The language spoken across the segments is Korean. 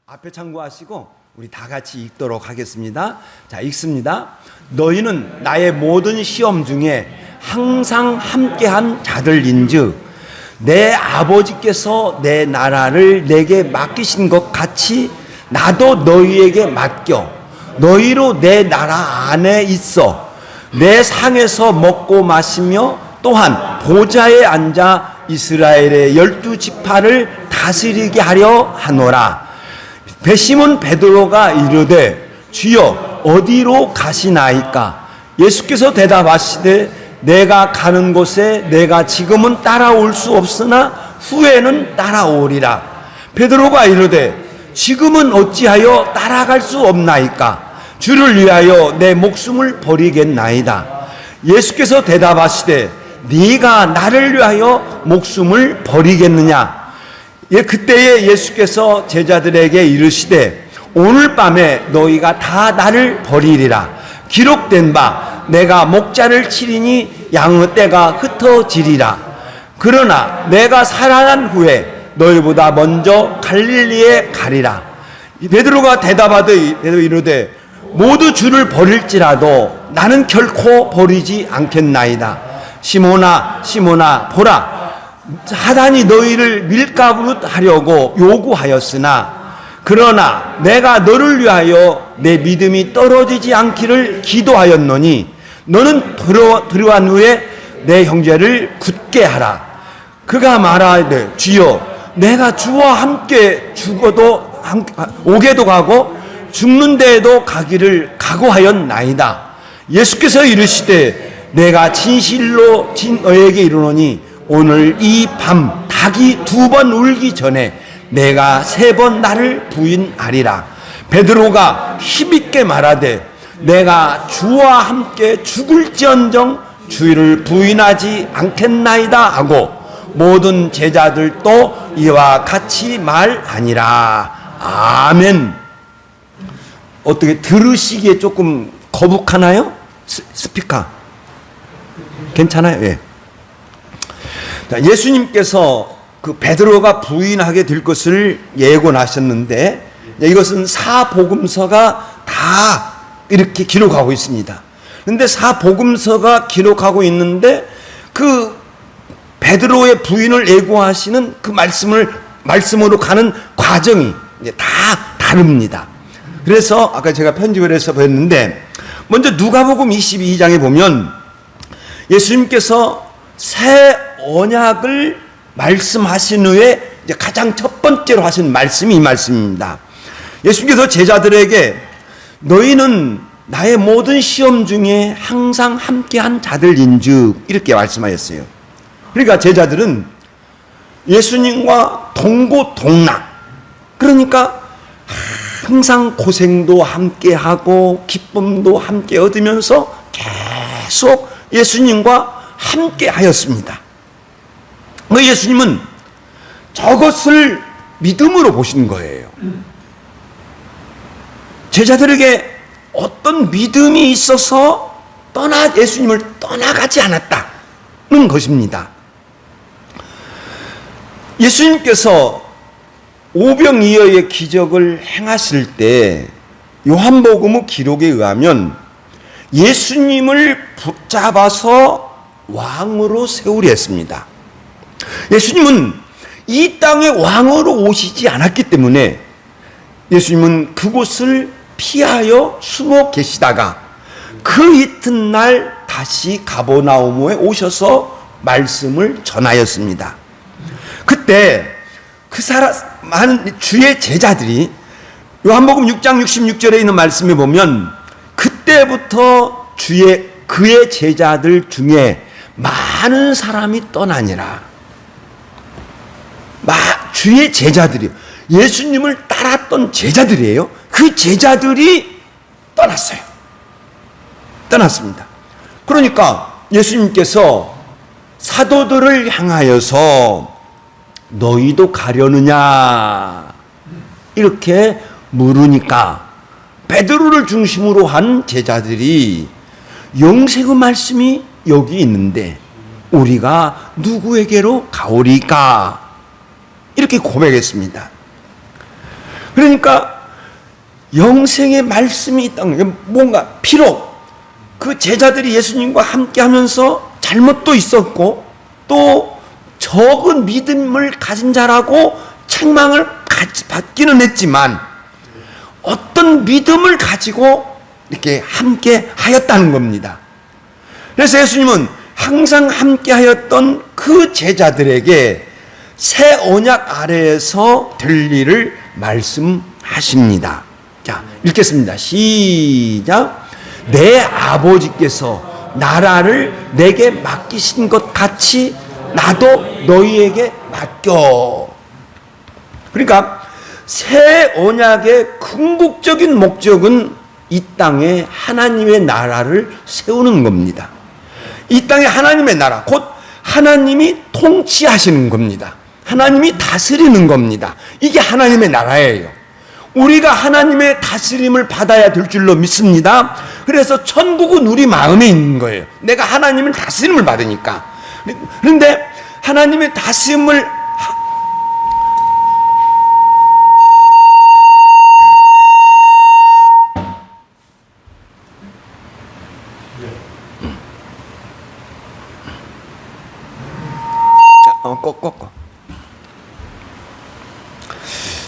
앞에 참고하시고 우리 다 같이 읽도록 하겠습니다. 자, 읽습니다. 너희는 나의 모든 시험 중에 항상 함께한 자들인즉 내 아버지께서 내 나라를 내게 맡기신 것 같이 나도 너희에게 맡겨 너희로 내 나라 안에 있어 내 상에서 먹고 마시며 또한 보좌에 앉아 이스라엘의 12지파를 다스리게 하려 하노라. 시몬 베드로가 이르되 주여 어디로 가시나이까? 예수께서 대답하시되 내가 가는 곳에 내가 지금은 따라올 수 없으나 후에는 따라오리라. 베드로가 이르되 지금은 어찌하여 따라갈 수 없나이까? 주를 위하여 내 목숨을 버리겠나이다. 예수께서 대답하시되 네가 나를 위하여 목숨을 버리겠느냐? 그때에 예수께서 제자들에게 이르시되 오늘 밤에 너희가 다 나를 버리리라. 기록된 바 내가 목자를 치리니 양의 떼가 흩어지리라. 그러나 내가 살아난 후에 너희보다 먼저 갈릴리에 가리라. 베드로가 대답하되 이르되 모두 주를 버릴지라도 나는 결코 버리지 않겠나이다. 시몬아 시몬아 보라 사단이 너희를 밀가부릇 하려고 요구하였으나 그러나 내가 너를 위하여 내 믿음이 떨어지지 않기를 기도하였노니 너는 들어간 후에 내 형제를 굳게 하라. 그가 말하되 주여 내가 주와 함께 죽어도 오게도 가고 죽는 데에도 가기를 각오하였나이다. 예수께서 이르시되 내가 진실로 너에게 이르노니 오늘 이 밤 닭이 2번 울기 전에 내가 3번 나를 부인하리라. 베드로가 힘있게 말하되 내가 주와 함께 죽을지언정 주를 부인하지 않겠나이다 하고 모든 제자들도 이와 같이 말하니라. 아멘. 어떻게 들으시기에 조금 거북하나요? 스피커 괜찮아요? 예. 자, 예수님께서 그 베드로가 부인하게 될 것을 예고하셨는데 이것은 사복음서가 다 이렇게 기록하고 있습니다. 그런데 사복음서가 기록하고 있는데 그 베드로의 부인을 예고하시는 그 말씀으로 가는 과정이 이제 다 다릅니다. 그래서 아까 제가 편집을 해서 보였는데 먼저 누가복음 22장에 보면 예수님께서 새 언약을 말씀하신 후에 이제 가장 첫 번째로 하신 말씀이 이 말씀입니다. 예수님께서 제자들에게 너희는 나의 모든 시험 중에 항상 함께한 자들인즉 이렇게 말씀하셨어요. 그러니까 제자들은 예수님과 동고동락, 그러니까 항상 고생도 함께하고 기쁨도 함께 얻으면서 계속 예수님과 함께 하였습니다. 예수님은 저것을 믿음으로 보신 거예요. 제자들에게 어떤 믿음이 있어서 예수님을 떠나가지 않았다는 것입니다. 예수님께서 오병이어의 기적을 행하실 때 요한복음의 기록에 의하면 예수님을 붙잡아서 왕으로 세우려 했습니다. 예수님은 이 땅에 왕으로 오시지 않았기 때문에 예수님은 그곳을 피하여 숨어 계시다가 그 이튿날 다시 가버나움에 오셔서 말씀을 전하였습니다. 그때 그 많은 주의 제자들이 요한복음 6장 66절에 있는 말씀에 보면 그때부터 그의 제자들 중에 많은 사람이 떠나니라. 주의 제자들이요. 예수님을 따랐던 제자들이에요. 그 제자들이 떠났어요. 떠났습니다. 그러니까 예수님께서 사도들을 향하여서 너희도 가려느냐 이렇게 물으니까 베드로를 중심으로 한 제자들이 영생의 말씀이 여기 있는데 우리가 누구에게로 가오리까 이렇게 고백했습니다. 그러니까 영생의 말씀이 있다는 거예요. 뭔가 비록 그 제자들이 예수님과 함께 하면서 잘못도 있었고 또 적은 믿음을 가진 자라고 책망을 받기는 했지만 어떤 믿음을 가지고 이렇게 함께 하였다는 겁니다. 그래서 예수님은 항상 함께 하였던 그 제자들에게 새 언약 아래에서 될 일을 말씀하십니다. 자, 읽겠습니다. 시작. 내 아버지께서 나라를 내게 맡기신 것 같이 나도 너희에게 맡겨. 그러니까 새 언약의 궁극적인 목적은 이 땅에 하나님의 나라를 세우는 겁니다. 이 땅에 하나님의 나라, 곧 하나님이 통치하시는 겁니다. 하나님이 다스리는 겁니다. 이게 하나님의 나라예요. 우리가 하나님의 다스림을 받아야 될 줄로 믿습니다. 그래서 천국은 우리 마음에 있는 거예요. 내가 하나님의 다스림을 받으니까. 그런데 하나님의 다스림을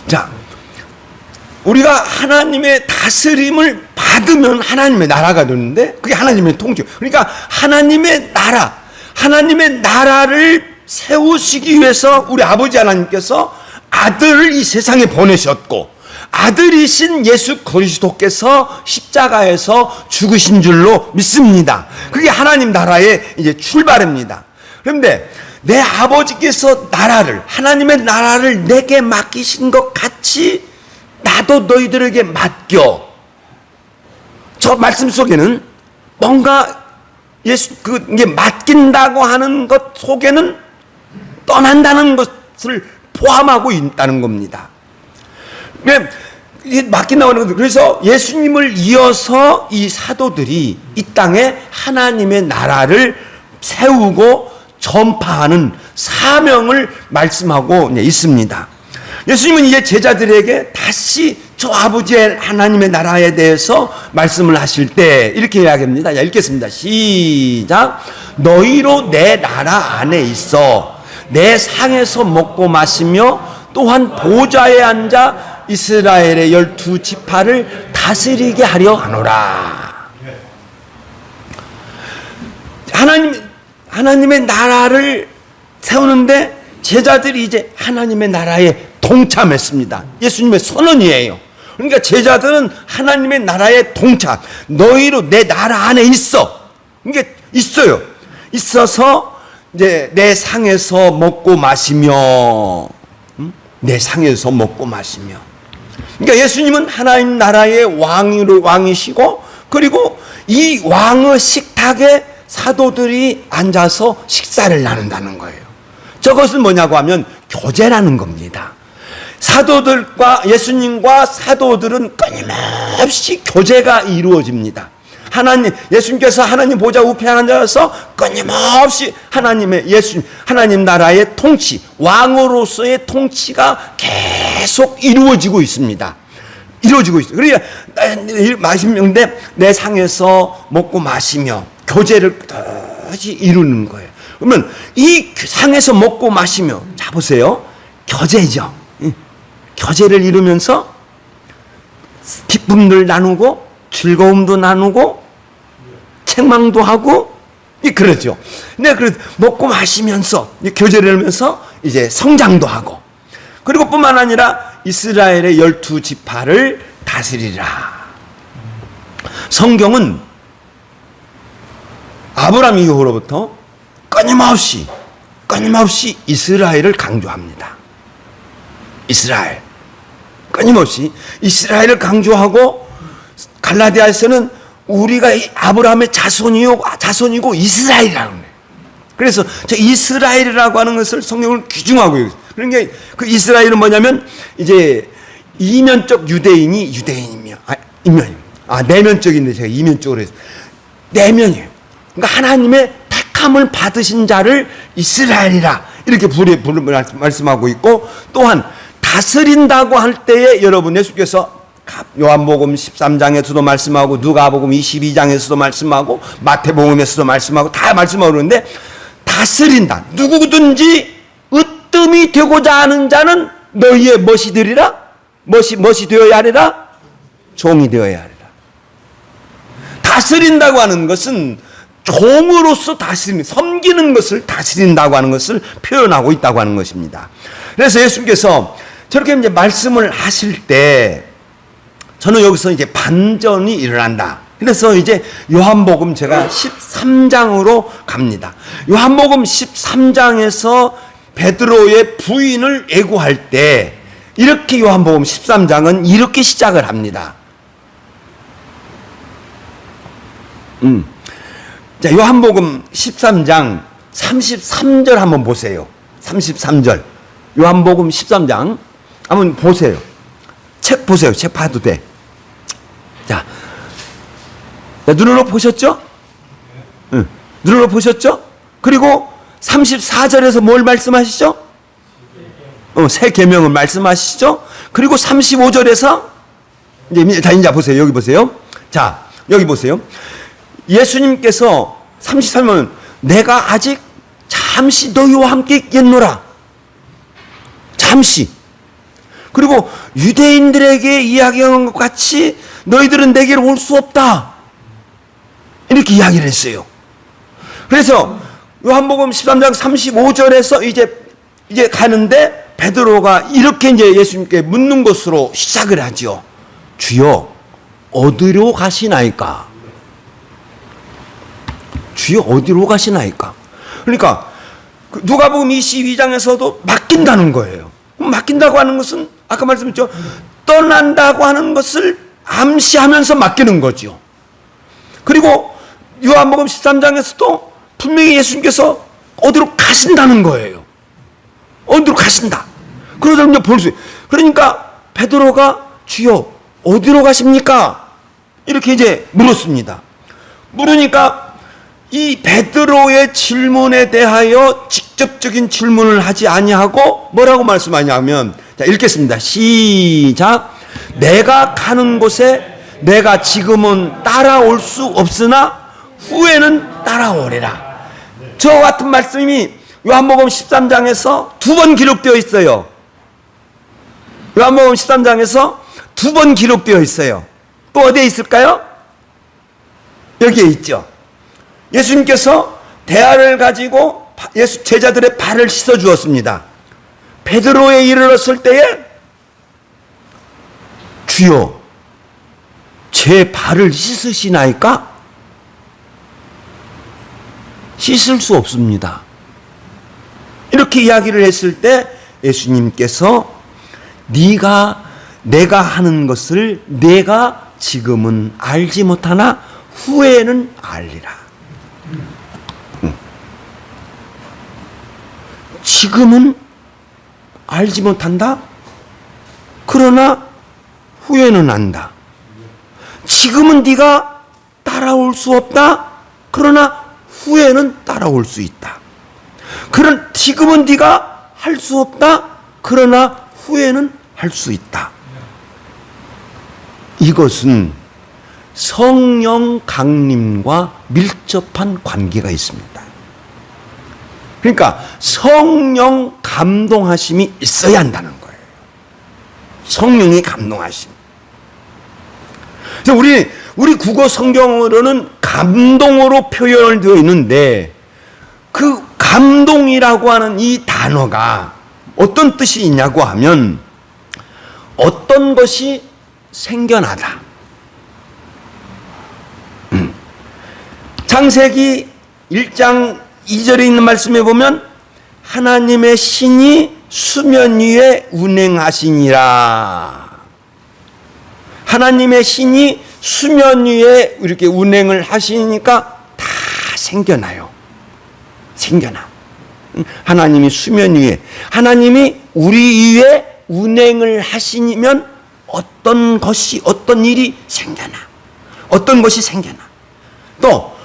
자, 우리가 하나님의 다스림을 받으면 하나님의 나라가 되는데 그게 하나님의 통치. 그러니까 하나님의 나라를 세우시기 위해서 우리 아버지 하나님께서 아들을 이 세상에 보내셨고 아들이신 예수 그리스도께서 십자가에서 죽으신 줄로 믿습니다. 그게 하나님 나라의 이제 출발입니다. 그런데 내 아버지께서 하나님의 나라를 내게 맡기신 것 같이 나도 너희들에게 맡겨. 저 말씀 속에는 뭔가 이게 맡긴다고 하는 것 속에는 떠난다는 것을 포함하고 있다는 겁니다. 맡긴다고 하는 것. 그래서 예수님을 이어서 이 사도들이 이 땅에 하나님의 나라를 세우고 전파하는 사명을 말씀하고 있습니다. 예수님은 이제 제자들에게 다시 저 아버지의 하나님의 나라에 대해서 말씀을 하실 때 이렇게 이야기합니다. 자, 읽겠습니다. 시작. 너희로 내 나라 안에 있어 내 상에서 먹고 마시며 또한 보좌에 앉아 이스라엘의 12지파를 다스리게 하려 하노라. 하나님의 나라를 세우는데 제자들이 이제 하나님의 나라에 동참했습니다. 예수님의 선언이에요. 그러니까 제자들은 하나님의 나라에 동참. 너희로 내 나라 안에 있어. 이게 있어요. 있어서 이제 내 상에서 먹고 마시며, 내 상에서 먹고 마시며. 그러니까 예수님은 하나님 나라의 왕이시고, 그리고 이 왕의 식탁에 사도들이 앉아서 식사를 나눈다는 거예요. 저것은 뭐냐고 하면 교제라는 겁니다. 사도들과 예수님과 사도들은 끊임없이 교제가 이루어집니다. 예수님께서 하나님 보좌 우편에 앉아서 끊임없이 하나님 나라의 통치, 왕으로서의 통치가 계속 이루어지고 있습니다. 그러니까 마시는데 내 상에서 먹고 마시며 교제를 끝없이 이루는 거예요. 그러면 이 상에서 먹고 마시며, 자 보세요. 교제죠. 교제를 이루면서 기쁨들 나누고 즐거움도 나누고 책망도 하고 그러죠. 근데 먹고 마시면서 교제를 하면서 이제 성장도 하고, 그리고 뿐만 아니라 이스라엘의 12지파를 다스리라. 성경은 아브라함 이후로부터 끊임없이 이스라엘을 강조합니다. 이스라엘. 끊임없이 이스라엘을 강조하고, 갈라디아에서는 우리가 아브라함의 자손이고 이스라엘이라고 해요. 그래서 저 이스라엘이라고 하는 것을 성경은 귀중하고 있어요. 그러니까 그 이스라엘은 뭐냐면 이제 이면적 유대인이며 내면적인데 제가 이면적으로 해서 내면이에요. 그러니까 하나님의 택함을 받으신 자를 이스라엘이라 이렇게 말씀하고 있고, 또한 다스린다고 할 때에 여러분 예수께서 요한복음 13장에서도 말씀하고 누가복음 22장에서도 말씀하고 마태복음에서도 말씀하고 다 말씀하고 그러는데 다스린다. 누구든지 으뜸이 되고자 하는 자는 너희의 멋이 되리라. 멋이 되어야 하리라. 종이 되어야 하리라. 다스린다고 하는 것은 종으로서 섬기는 것을 다스린다고 하는 것을 표현하고 있다고 하는 것입니다. 그래서 예수님께서 저렇게 이제 말씀을 하실 때 저는 여기서 이제 반전이 일어난다. 그래서 이제 요한복음 제가 13장으로 갑니다. 요한복음 13장에서 베드로의 부인을 애고할 때 이렇게 요한복음 13장은 이렇게 시작을 합니다. 자, 요한복음 13장 33절 한번 보세요. 33절. 요한복음 13장 한번 보세요. 책 보세요. 책 봐도 돼. 자, 눈으로 보셨죠? 응. 눈으로 보셨죠? 그리고 34절에서 뭘 말씀하시죠? 새 계명을 말씀하시죠? 그리고 35절에서 이제 보세요. 여기 보세요. 자, 여기 보세요. 예수님께서 33절 내가 아직 잠시 너희와 함께 있겠노라. 잠시. 그리고 유대인들에게 이야기한 것 같이 너희들은 내게로 올 수 없다. 이렇게 이야기를 했어요. 그래서 요한복음 13장 35절에서 이제 가는데 베드로가 이렇게 이제 예수님께 묻는 것으로 시작을 하죠. 주여, 어디로 가시나이까? 주여, 어디로 가시나이까? 그러니까 누가복음 22장에서도 맡긴다는 거예요. 맡긴다고 하는 것은 아까 말씀드렸죠. 떠난다고 하는 것을 암시하면서 맡기는 거죠. 그리고 요한복음 13장에서도 분명히 예수님께서 어디로 가신다는 거예요. 어디로 가신다. 그러다 이제 볼 수 있어요. 그러니까 베드로가 주여 어디로 가십니까? 이렇게 이제 물었습니다. 물으니까 이 베드로의 질문에 대하여 직접적인 질문을 하지 아니하고 뭐라고 말씀하냐면, 자, 읽겠습니다. 시작. 내가 가는 곳에 내가 지금은 따라올 수 없으나 후에는 따라오리라. 저 같은 말씀이 요한복음 13장에서 두 번 기록되어 있어요. 요한복음 13장에서 두 번 기록되어 있어요. 또 어디에 있을까요? 여기에 있죠. 예수님께서 대야를 가지고 제자들의 발을 씻어 주었습니다. 베드로에 이르렀을 때에 주여 제 발을 씻으시나이까? 씻을 수 없습니다. 이렇게 이야기를 했을 때 예수님께서 내가 하는 것을 내가 지금은 알지 못하나 후에는 알리라. 지금은 알지 못한다. 그러나 후에는 안다. 지금은 네가 따라올 수 없다. 그러나 후에는 따라올 수 있다. 지금은 네가 할 수 없다. 그러나 후에는 할 수 있다. 이것은 성령 강림과 밀접한 관계가 있습니다. 그러니까 성령 감동하심이 있어야 한다는 거예요. 성령의 감동하심. 그래서 우리 국어 성경으로는 감동으로 표현되어 있는데 그 감동이라고 하는 이 단어가 어떤 뜻이 있냐고 하면 어떤 것이 생겨나다. 창세기 1장 2절에 있는 말씀에 보면 하나님의 신이 수면 위에 운행하시니라. 하나님의 신이 수면 위에 이렇게 운행을 하시니까 다 생겨나요. 생겨나. 하나님이 수면 위에, 하나님이 우리 위에 운행을 하시면 어떤 일이 생겨나. 어떤 것이 생겨나. 또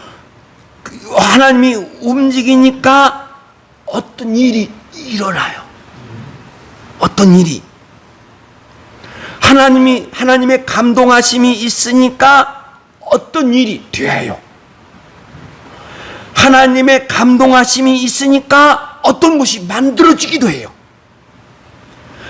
하나님이 움직이니까 어떤 일이 일어나요. 어떤 일이. 하나님의 감동하심이 있으니까 어떤 일이 돼요. 하나님의 감동하심이 있으니까 어떤 것이 만들어지기도 해요.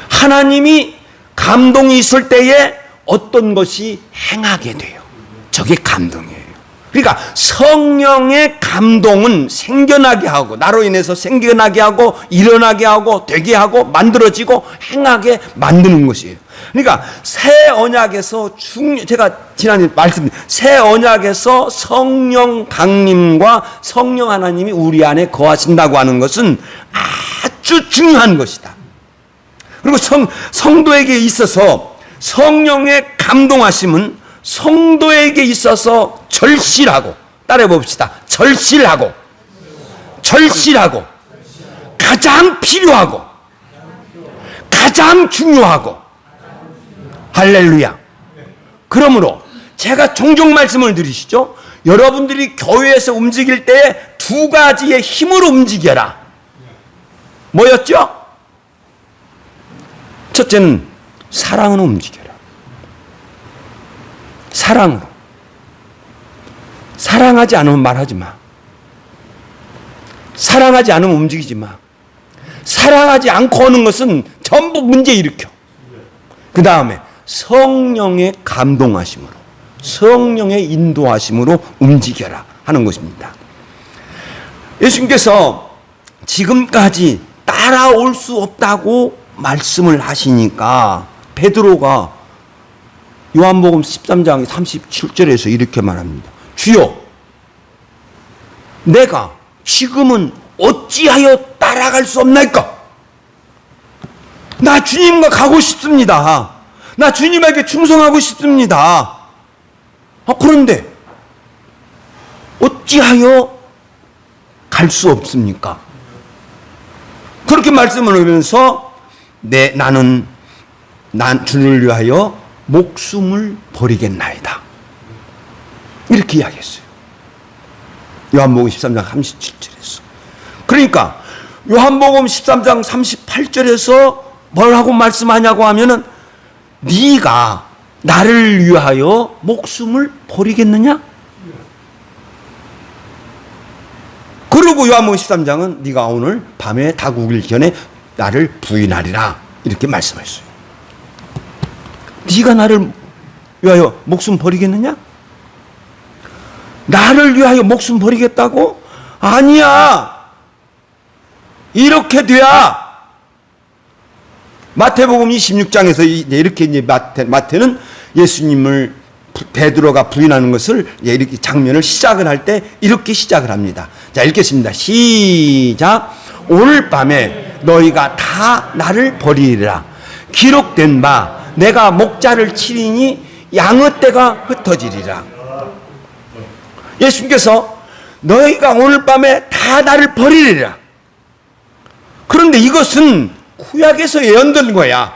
하나님이 감동이 있을 때에 어떤 것이 행하게 돼요. 저게 감동이에요. 그러니까 성령의 감동은 생겨나게 하고, 나로 인해서 생겨나게 하고, 일어나게 하고, 되게 하고, 만들어지고, 행하게 만드는 것이에요. 그러니까 새 언약에서 제가 지난주에 새 언약에서 성령 강림과 성령 하나님이 우리 안에 거하신다고 하는 것은 아주 중요한 것이다. 그리고 성도에게 있어서 성령의 감동하심은 성도에게 있어서 절실하고, 따라해 봅시다. 절실하고 가장 필요하고 가장 중요하고. 할렐루야. 그러므로 제가 종종 말씀을 드리시죠. 여러분들이 교회에서 움직일 때 두 가지의 힘으로 움직여라. 뭐였죠? 첫째는 사랑으로 움직여라. 사랑으로. 사랑하지 않으면 말하지 마. 사랑하지 않으면 움직이지 마. 사랑하지 않고 오는 것은 전부 문제 일으켜. 그 다음에 성령의 감동하심으로, 성령의 인도하심으로 움직여라 하는 것입니다. 예수님께서 지금까지 따라올 수 없다고 말씀을 하시니까 베드로가 요한복음 13장 37절에서 이렇게 말합니다. 주여, 내가 지금은 어찌하여 따라갈 수 없나이까? 나 주님과 가고 싶습니다. 나 주님에게 충성하고 싶습니다. 그런데 어찌하여 갈 수 없습니까? 그렇게 말씀을 하면서 나는 주를 위하여 목숨을 버리겠나이다. 이렇게 이야기했어요. 요한복음 13장 37절에서. 그러니까 요한복음 13장 38절에서 뭐라고 말씀하냐고 하면은 네가 나를 위하여 목숨을 버리겠느냐? 그리고 요한복음 13장은 네가 오늘 밤에 다구길 전에 나를 부인하리라 이렇게 말씀했어요. 네가 나를 위하여 목숨 버리겠느냐? 나를 위하여 목숨 버리겠다고? 아니야. 이렇게 돼야 마태복음 26장에서 이렇게 마태는 예수님을 베드로가 부인하는 것을 이렇게 장면을 시작을 할 때 이렇게 시작을 합니다. 자, 읽겠습니다. 시작. 오늘 밤에 너희가 다 나를 버리리라. 기록된 바 내가 목자를 치리니 양의 떼가 흩어지리라. 예수님께서 너희가 오늘 밤에 다 나를 버리리라. 그런데 이것은 구약에서 예언된 거야.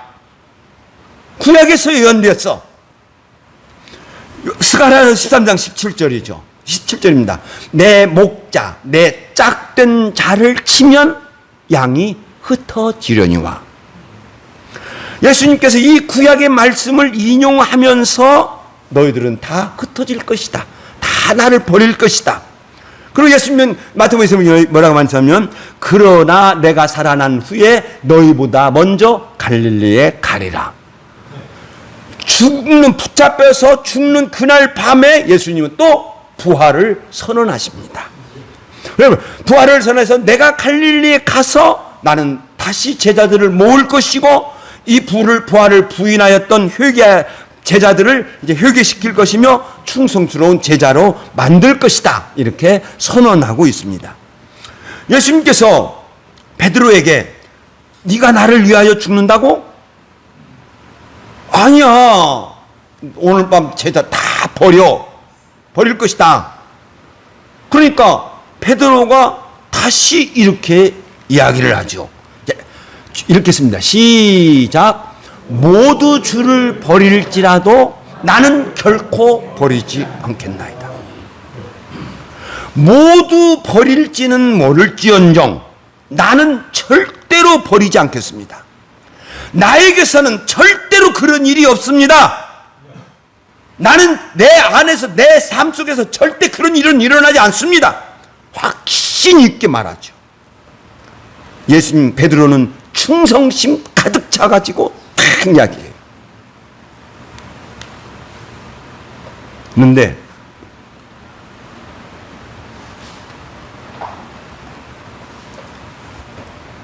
구약에서 예언됐어. 스가랴는 13장 17절이죠. 17절입니다. 내 목자, 내 짝된 자를 치면 양이 흩어지려니와. 예수님께서 이 구약의 말씀을 인용하면서 너희들은 다 흩어질 것이다. 다 나를 버릴 것이다. 그리고 예수님은 마태복음에서 뭐라고 말씀하면 그러나 내가 살아난 후에 너희보다 먼저 갈릴리에 가리라. 붙잡혀서 죽는 그날 밤에 예수님은 또 부활을 선언하십니다. 여러분, 부활을 선언해서 내가 갈릴리에 가서 나는 다시 제자들을 모을 것이고 이 부활을 부인하였던 제자들을 이제 회개시킬 것이며 충성스러운 제자로 만들 것이다. 이렇게 선언하고 있습니다. 예수님께서 베드로에게 네가 나를 위하여 죽는다고? 아니야. 오늘 밤 제자 다 버릴 것이다. 그러니까 베드로가 다시 이렇게 이야기를 하죠. 읽겠습니다. 시작. 모두 주를 버릴지라도 나는 결코 버리지 않겠나이다. 모두 버릴지는 모를지언정 나는 절대로 버리지 않겠습니다. 나에게서는 절대로 절대로 그런 일이 없습니다. 나는 내 안에서, 내 삶 속에서 절대 그런 일은 일어나지 않습니다. 확신 있게 말하죠. 예수님, 베드로는 충성심 가득 차가지고 탁 이야기해요. 그런데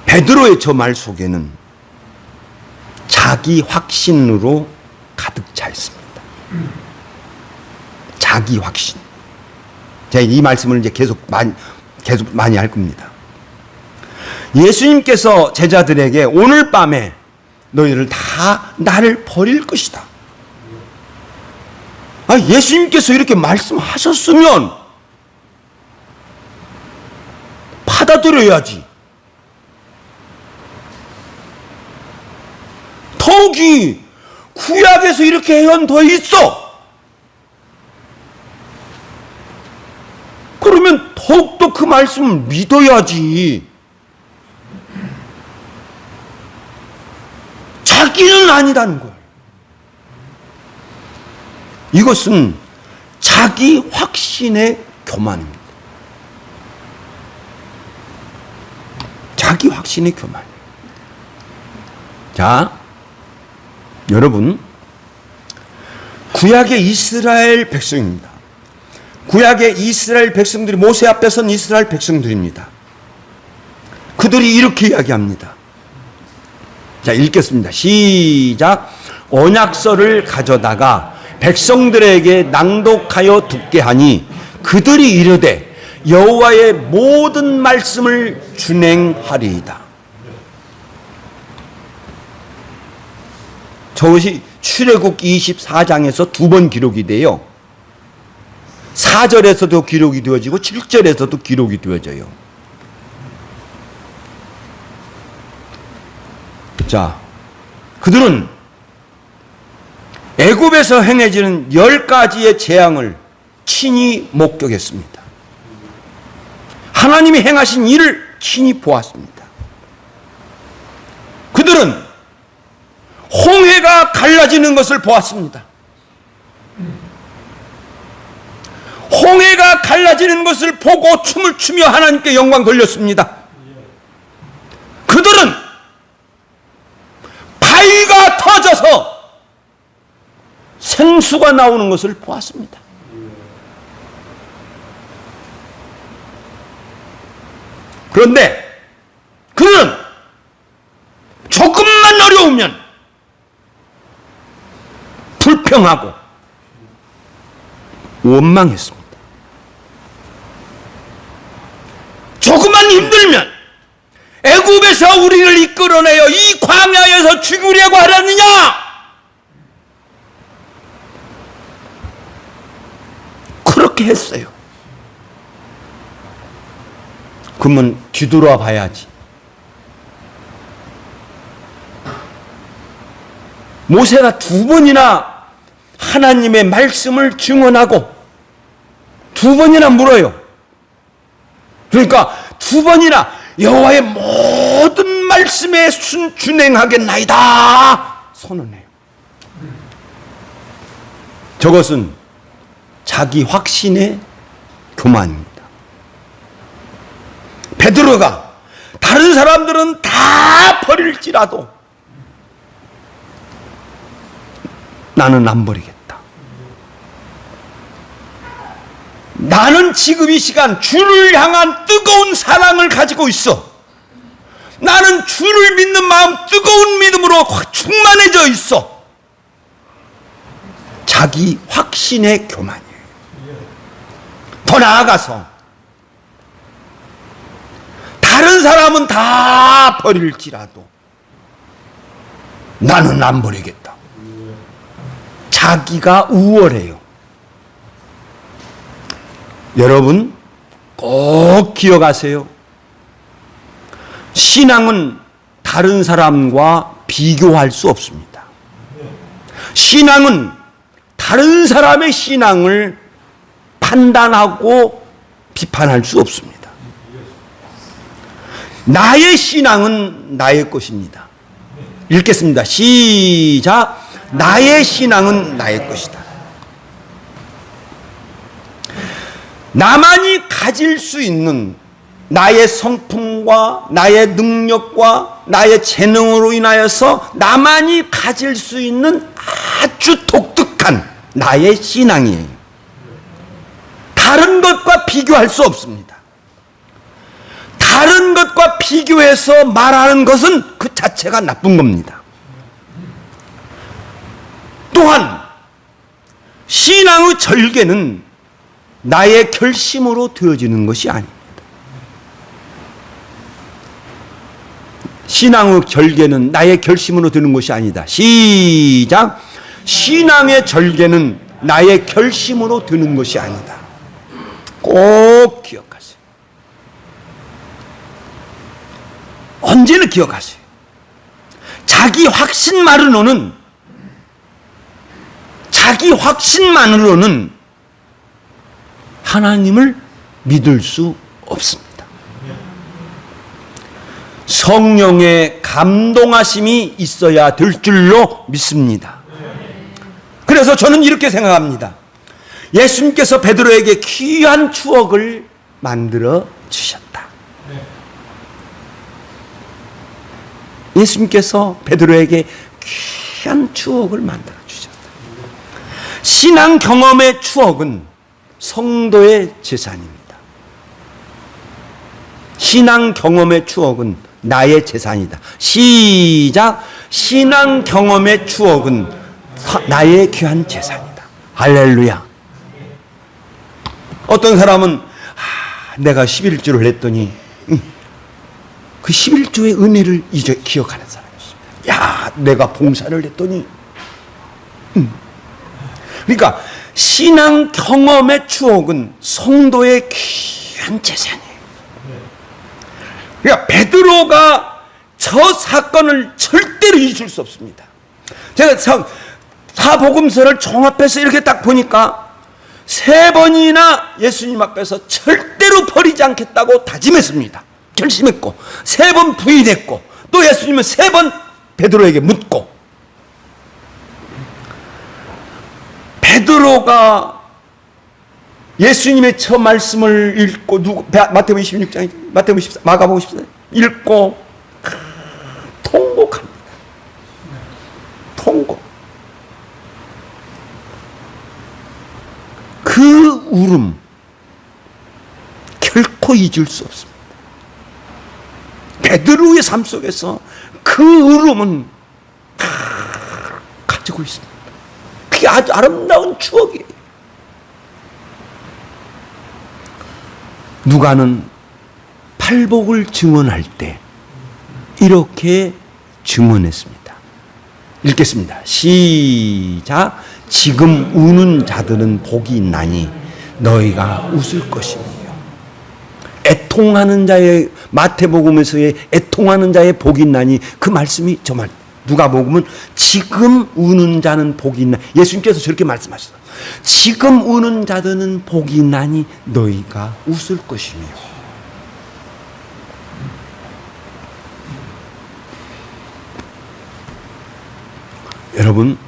베드로의 저 말 속에는 자기 확신으로 가득 차 있습니다. 자기 확신. 제가 이 말씀을 이제 계속 많이 할 겁니다. 예수님께서 제자들에게 오늘 밤에 너희들 다 나를 버릴 것이다. 예수님께서 이렇게 말씀하셨으면 받아들여야지. 더욱이 구약에서 이렇게 예언되어 있어. 그러면 더욱더 그 말씀을 믿어야지. 자기는 아니다는 거예요. 이것은 자기 확신의 교만입니다. 자기 확신의 교만. 자, 여러분, 구약의 이스라엘 백성입니다. 구약의 이스라엘 백성들이, 모세 앞에 선 이스라엘 백성들입니다. 그들이 이렇게 이야기합니다. 자, 읽겠습니다. 시작. 언약서를 가져다가 백성들에게 낭독하여 듣게 하니 그들이 이르되 여호와의 모든 말씀을 준행하리이다. 저것이 출애굽 24장에서 두 번 기록이 돼요. 4절에서도 기록이 되어지고 7절에서도 기록이 되어져요. 자, 그들은 애굽에서 행해지는 10가지의 재앙을 친히 목격했습니다. 하나님이 행하신 일을 친히 보았습니다. 그들은 홍해가 갈라지는 것을 보았습니다. 홍해가 갈라지는 것을 보고 춤을 추며 하나님께 영광 돌렸습니다. 그들은 바위가 터져서 생수가 나오는 것을 보았습니다. 그런데 그는 조금만 어려우면 불평하고 원망했습니다. 조금만 힘들면 애굽에서 우리를 이끌어내어 이 광야에서 죽으려고 하려느냐? 그렇게 했어요. 그러면 뒤돌아 봐야지. 모세가 2번이나 하나님의 말씀을 증언하고 2번이나 물어요. 그러니까 2번이나 여호와의 모든 말씀에 준행하겠나이다 선언해요. 저것은 자기 확신의 교만입니다. 베드로가 다른 사람들은 다 버릴지라도 나는 안 버리겠다. 나는 지금 이 시간 주를 향한 뜨거운 사랑을 가지고 있어. 나는 주를 믿는 마음, 뜨거운 믿음으로 충만해져 있어. 자기 확신의 교만이에요. 더 나아가서 다른 사람은 다 버릴지라도 나는 안 버리겠다. 자기가 우월해요. 여러분 꼭 기억하세요. 신앙은 다른 사람과 비교할 수 없습니다. 신앙은 다른 사람의 신앙을 판단하고 비판할 수 없습니다. 나의 신앙은 나의 것입니다. 읽겠습니다. 시작. 나의 신앙은 나의 것이다. 나만이 가질 수 있는 나의 성품과 나의 능력과 나의 재능으로 인하여서 나만이 가질 수 있는 아주 독특한 나의 신앙이에요. 다른 것과 비교할 수 없습니다. 다른 것과 비교해서 말하는 것은 그 자체가 나쁜 겁니다. 또한 신앙의 절개는 나의 결심으로 되어지는 것이 아닙니다. 신앙의 절개는 나의 결심으로 되는 것이 아니다. 시작. 신앙의 절개는 나의 결심으로 되는 것이 아니다. 꼭 기억하세요. 언제나 기억하세요. 자기 확신만으로는 하나님을 믿을 수 없습니다. 성령의 감동하심이 있어야 될 줄로 믿습니다. 그래서 저는 이렇게 생각합니다. 예수님께서 베드로에게 귀한 추억을 만들어 주셨다. 예수님께서 베드로에게 귀한 추억을 만들어 주셨다. 신앙 경험의 추억은 성도의 재산입니다. 신앙 경험의 추억은 나의 재산이다. 시작. 신앙 경험의 추억은 나의 귀한 재산이다. 할렐루야. 어떤 사람은 내가 11조를 했더니 그 11조의 은혜를 이제 기억하는 사람이 있습니다. 야, 내가 봉사를 했더니 그러니까 신앙 경험의 추억은 성도의 귀한 재산이에요. 그러니까 베드로가 저 사건을 절대로 잊을 수 없습니다. 제가 사복음서를 종합해서 이렇게 딱 보니까 3번이나 예수님 앞에서 절대로 버리지 않겠다고 다짐했습니다. 결심했고 3번 부인했고 또 예수님은 3번 베드로에게 묻고, 베드로가 예수님의 저 말씀을 읽고 마태복음 26장, 마태복음 14, 마가복음 14 읽고 통곡합니다. 통곡. 그 울음 결코 잊을 수 없습니다. 베드로의 삶 속에서 그 울음은 가지고 있습니다. 그게 아주 아름다운 추억이에요. 누가는 팔복을 증언할 때 이렇게 증언했습니다. 읽겠습니다. 시작. 지금 우는 자들은 복이 있나니 너희가 웃을 것이며. 애통하는 자의, 마태복음에서의 애통하는 자의 복이 있나니, 그 말씀이 정말 누가복음은 지금 우는 자는 복이 있나. 예수님께서 저렇게 말씀하셨어요. 지금 우는 자들은 복이 있나니 너희가 웃을 것이며. 여러분,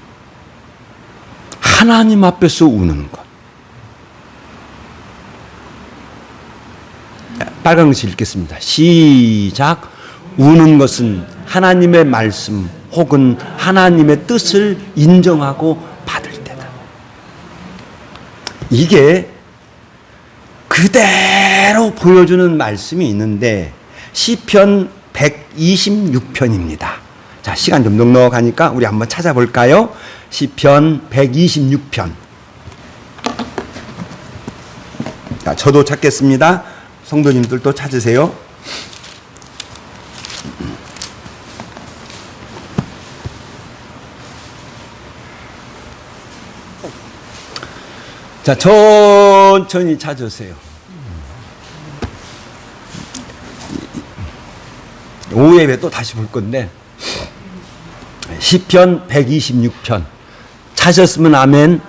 하나님 앞에서 우는 것. 빨간 글씨 읽겠습니다. 시작. 우는 것은 하나님의 말씀 혹은 하나님의 뜻을 인정하고 받을 때다. 이게 그대로 보여주는 말씀이 있는데 시편 126편입니다. 자, 시간 좀 넉넉하니까 우리 한번 찾아볼까요? 시편 126편. 자, 저도 찾겠습니다. 성도님들도 찾으세요. 자, 천천히 찾으세요. 오후에 또 다시 볼 건데, 시편 126편 찾으셨으면 아멘.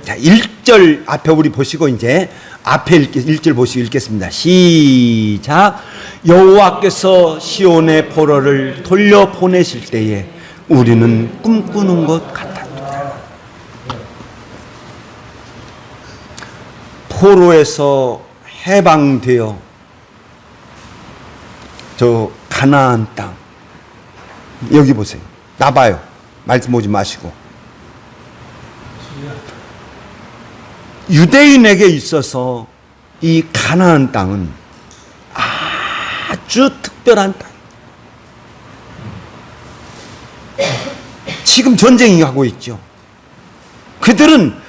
자, 1절 앞에 우리 보시고 이제 앞에 1절 보시고 읽겠습니다. 시작. 여호와께서 시온의 포로를 돌려보내실 때에 우리는 꿈꾸는 것 같았다. 포로에서 해방되어 저 가나안 땅, 여기 보세요. 나봐요. 말씀 보지 마시고. 유대인에게 있어서 이 가나안 땅은 아주 특별한 땅. 지금 전쟁이 하고 있죠. 그들은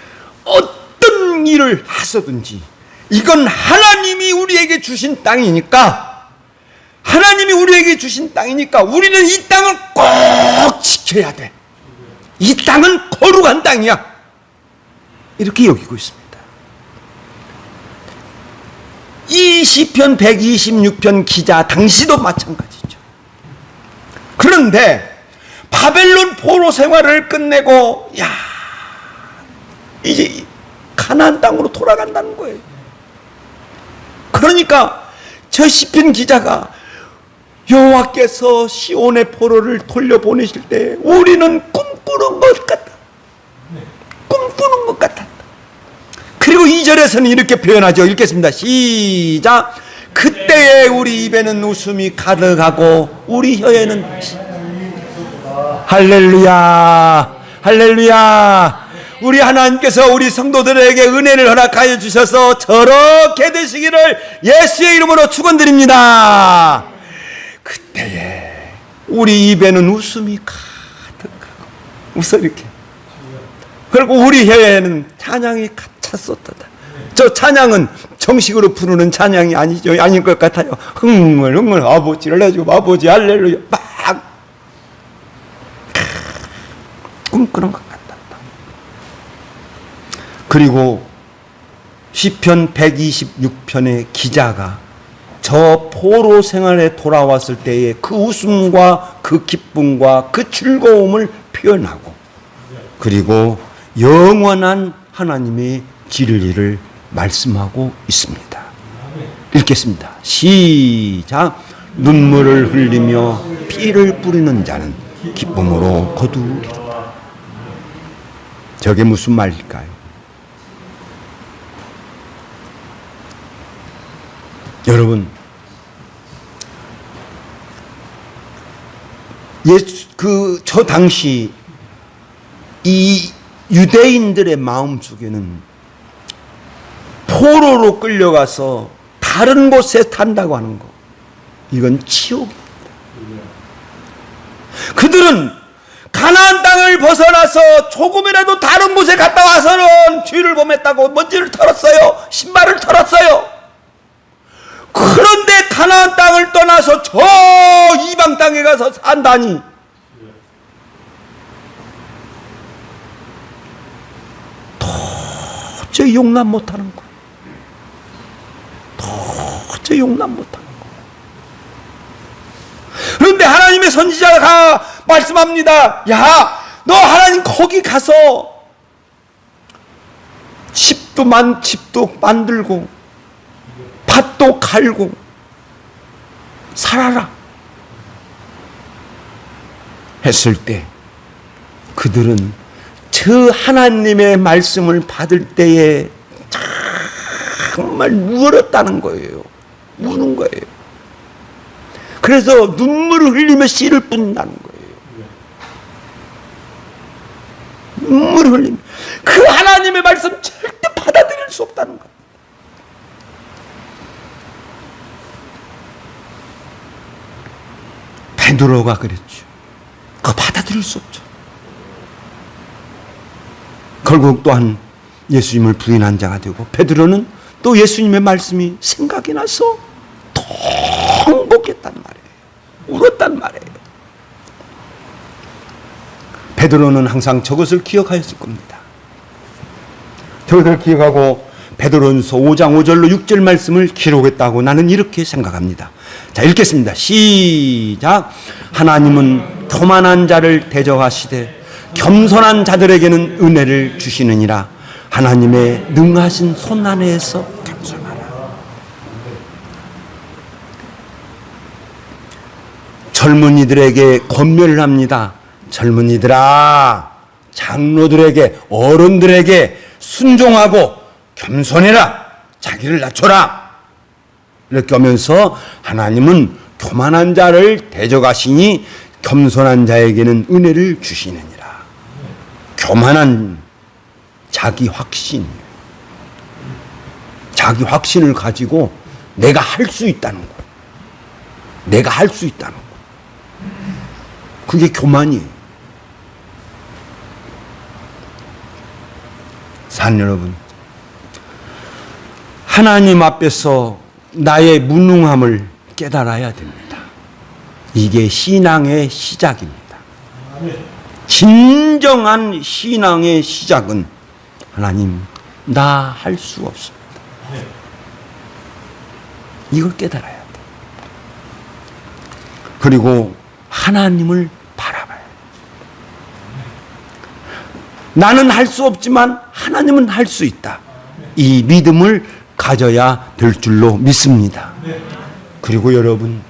어떤 일을 하서든지 이건 하나님이 우리에게 주신 땅이니까, 하나님이 우리에게 주신 땅이니까 우리는 이 땅을 꼭 지켜야 돼. 이 땅은 거룩한 땅이야. 이렇게 여기고 있습니다. 이 시편 126편 기자 당시도 마찬가지죠. 그런데 바벨론 포로 생활을 끝내고 이제 가나안 땅으로 돌아간다는 거예요. 그러니까 저 시편 기자가 여호와께서 시온의 포로를 돌려보내실 때 우리는 꿈꾸는 것 같다. 꿈꾸는 것 같았다. 그리고 2절에서는 이렇게 표현하죠. 읽겠습니다. 시작. 그때에 우리 입에는 웃음이 가득하고 우리 혀에는 할렐루야, 할렐루야. 우리 하나님께서 우리 성도들에게 은혜를 허락하여 주셔서 저렇게 되시기를 예수의 이름으로 축원드립니다. 그때에 우리 입에는 웃음이 가득하고 웃어 이렇게. 그리고 우리 혀에는 찬양이 찼었다. 저 찬양은 정식으로 부르는 찬양이 아니죠. 아닐 것 같아요. 흥얼흥얼 아버지를 해주고 아버지 할렐루야 막 꿈꾸는 것 같다. 그리고 시편 126편의 기자가 저 포로 생활에 돌아왔을 때의 그 웃음과 그 기쁨과 그 즐거움을 표현하고, 그리고 영원한 하나님의 진리를 말씀하고 있습니다. 읽겠습니다. 시작. 눈물을 흘리며 피를 뿌리는 자는 기쁨으로 거두리로다. 저게 무슨 말일까요? 여러분, 저 당시 이 유대인들의 마음 속에는 포로로 끌려가서 다른 곳에 탄다고 하는 거, 이건 치욕입니다. 그들은 가나안 땅을 벗어나서 조금이라도 다른 곳에 갔다 와서는 뒤를 범했다고 먼지를 털었어요. 신발을 털었어요. 그런데 가나안 땅을 떠나서 저 이방 땅에 가서 산다니, 도저히 용납 못하는 거예요. 도저히 용납 못하는 거예요. 그런데 하나님의 선지자가 말씀합니다. 야, 너 하나님 거기 가서 집도 만들고 밭도 갈고 살아라 했을 때 그들은 저 하나님의 말씀을 받을 때에 정말 울었다는 거예요. 우는 거예요. 그래서 눈물을 흘리며 씨를 뿜는다는 거예요. 눈물을 흘리며 그 하나님의 말씀 절대 받아들일 수 없다는 거예요. 베드로가 그랬죠. 그거 받아들일 수 없죠. 결국 또한 예수님을 부인한 자가 되고, 베드로는 또 예수님의 말씀이 생각이 나서 통곡했단 말이에요. 울었단 말이에요. 베드로는 항상 저것을 기억하였을 겁니다. 저것을 기억하고 베드로전서 5장 5절로 6절 말씀을 기록했다고 나는 이렇게 생각합니다. 자, 읽겠습니다. 시작. 하나님은 교만한 자를 대적하시되 겸손한 자들에게는 은혜를 주시느니라. 하나님의 능하신 손 안에서 겸손하라. 젊은이들에게 권면을 합니다. 젊은이들아, 장로들에게, 어른들에게 순종하고 겸손해라. 자기를 낮춰라. 이렇게 하면서 하나님은 교만한 자를 대적하시니 겸손한 자에게는 은혜를 주시느니라. 교만한 자기 확신, 자기 확신을 가지고 내가 할 수 있다는 거, 내가 할 수 있다는 거, 그게 교만이에요. 사는 여러분, 하나님 앞에서 나의 무능함을 깨달아야 됩니다. 이게 신앙의 시작입니다. 진정한 신앙의 시작은 하나님, 나 할 수 없습니다. 이걸 깨달아야 돼. 그리고 하나님을 바라봐요. 나는 할 수 없지만 하나님은 할 수 있다. 이 믿음을 가져야 될 줄로 믿습니다. 그리고 여러분,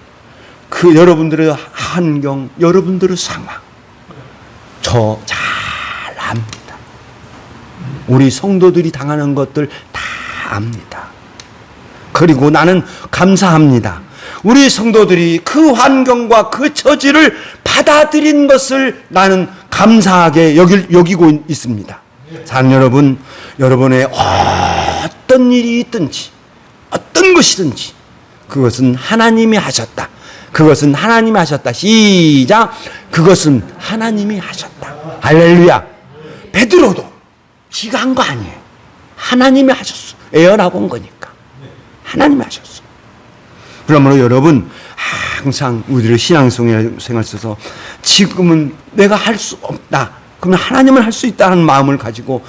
그 여러분들의 환경, 여러분들의 상황, 저 잘 압니다. 우리 성도들이 당하는 것들 다 압니다. 그리고 나는 감사합니다. 우리 성도들이 그 환경과 그 처지를 받아들인 것을 나는 감사하게 여기고 있습니다. 사는 여러분, 여러분의 어떤 일이 있든지 어떤 것이든지 그것은 하나님이 하셨다. 그것은 하나님이 하셨다. 시작. 그것은 하나님이 하셨다. 할렐루야. 베드로도 지가 한 거 아니에요. 하나님이 하셨어. 예언하고 온 거니까. 하나님이 하셨어. 그러므로 여러분, 항상 우리들의 신앙생활 써서 지금은 내가 할 수 없다. 그러면 하나님은 할 수 있다는 마음을 가지고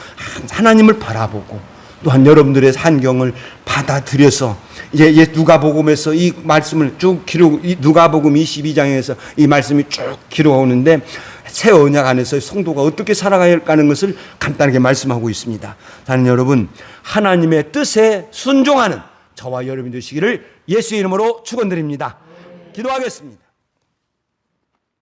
하나님을 바라보고 또한 여러분들의 환경을 받아들여서 이제 누가복음에서 이 말씀을 쭉 누가복음 22장에서 이 말씀이 쭉 기록하는데 새 언약 안에서 성도가 어떻게 살아가야 하는 것을 간단하게 말씀하고 있습니다. 사는 여러분, 하나님의 뜻에 순종하는 저와 여러분이 되시기를 예수의 이름으로 축원드립니다. 기도하겠습니다.